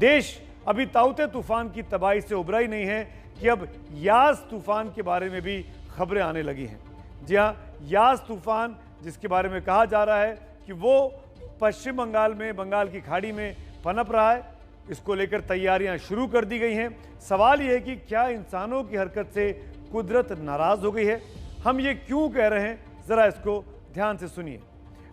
देश अभी ताउते तूफान की तबाही से उबरा ही नहीं है कि अब यास तूफान के बारे में भी खबरें आने लगी हैं। जी हाँ, यास तूफान जिसके बारे में कहा जा रहा है कि वो पश्चिम बंगाल में बंगाल की खाड़ी में पनप रहा है, इसको लेकर तैयारियां शुरू कर दी गई हैं। सवाल यह है कि क्या इंसानों की हरकत से कुदरत नाराज हो गई है? हम ये क्यों कह रहे हैं, जरा इसको ध्यान से सुनिए।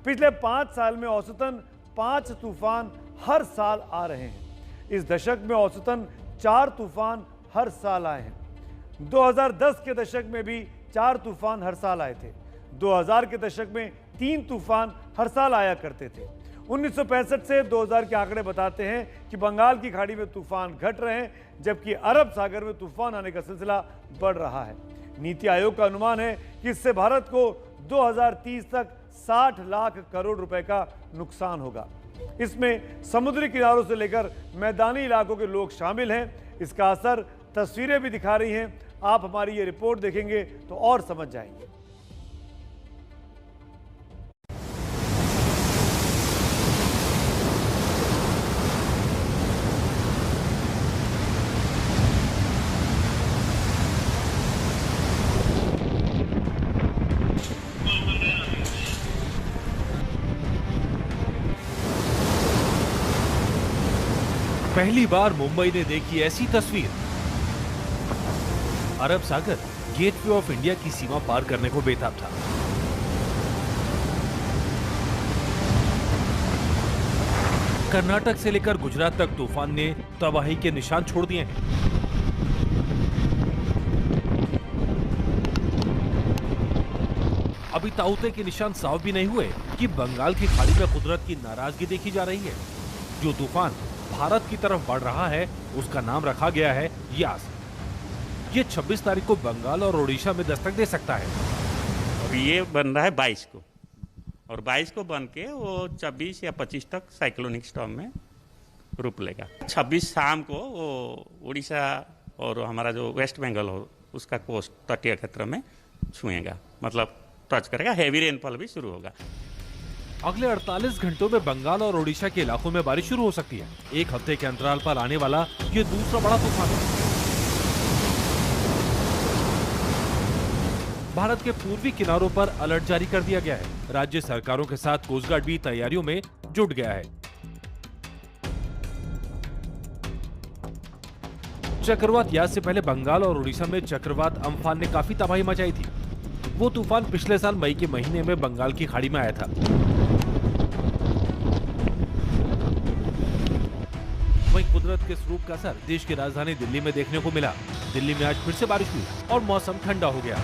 पिछले 5 साल में औसतन 5 तूफान हर साल आ रहे हैं। इस दशक में औसतन 4 तूफान हर साल आए हैं। 2010 के दशक में भी 4 तूफान हर साल आए थे। 2000 के दशक में 3 तूफान हर साल आया करते थे। 1965 से 2000 के आंकड़े बताते हैं कि बंगाल की खाड़ी में तूफान घट रहे हैं, जबकि अरब सागर में तूफान आने का सिलसिला बढ़ रहा है। नीति आयोग का अनुमान है कि इससे भारत को 2030 तक 60 लाख करोड़ रुपए का नुकसान होगा। इसमें समुद्री किनारों से लेकर मैदानी इलाकों के लोग शामिल हैं। इसका असर तस्वीरें भी दिखा रही हैं। आप हमारी ये रिपोर्ट देखेंगे तो और समझ जाएंगे। पहली बार मुंबई ने देखी ऐसी तस्वीर। अरब सागर गेटवे ऑफ इंडिया की सीमा पार करने को बेताब था। कर्नाटक से लेकर गुजरात तक तूफान ने तबाही के निशान छोड़ दिए हैं। अभी ताउते के निशान साफ भी नहीं हुए कि बंगाल की खाड़ी में कुदरत की नाराजगी देखी जा रही है। जो तूफान भारत की तरफ बढ़ रहा है उसका नाम रखा गया है यास। ये 26 तारीख को बंगाल और ओडिशा में दस्तक दे सकता है। अभी ये बन रहा है 22 को, और 22 को बन के वो 24 या 25 तक साइक्लोनिक स्टॉर्म में रूप लेगा। 26 शाम को वो उड़ीसा और हमारा जो वेस्ट बंगाल हो उसका कोस्ट तटीय क्षेत्र में छुएगा, मतलब टच करेगा। हैवी रेनफॉल भी शुरू होगा। अगले 48 घंटों में बंगाल और ओडिशा के इलाकों में बारिश शुरू हो सकती है। एक हफ्ते के अंतराल पर आने वाला ये दूसरा बड़ा तूफान है। भारत के पूर्वी किनारों पर अलर्ट जारी कर दिया गया है। राज्य सरकारों के साथ कोस्ट गार्ड भी तैयारियों में जुट गया है। चक्रवात यास से पहले बंगाल और ओडिशा में चक्रवात अम्फान ने काफी तबाही मचाई थी। वो तूफान पिछले साल मई के महीने में बंगाल की खाड़ी में आया था। वहीं कुदरत के स्वरूप का असर देश की राजधानी दिल्ली में देखने को मिला। दिल्ली में आज फिर से बारिश हुई और मौसम ठंडा हो गया।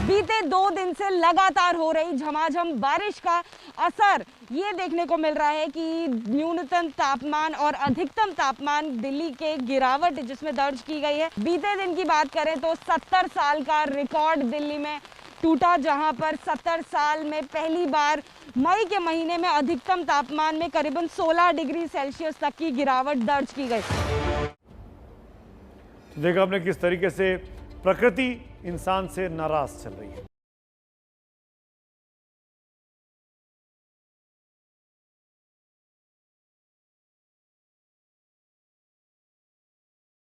बीते 2 दिन से लगातार हो रही झमाझम बारिश का असर ये देखने को मिल रहा है कि न्यूनतम तापमान और अधिकतम तापमान दिल्ली के गिरावट जिसमें दर्ज की गई है। बीते दिन की बात करें तो 70 साल का रिकॉर्ड दिल्ली में टूटा, जहां पर 70 साल में पहली बार मई के महीने में अधिकतम तापमान में करीबन 16 डिग्री सेल्सियस तक की गिरावट दर्ज की गई। देखा आपने किस तरीके से प्रकृति इंसान से नाराज चल रही है।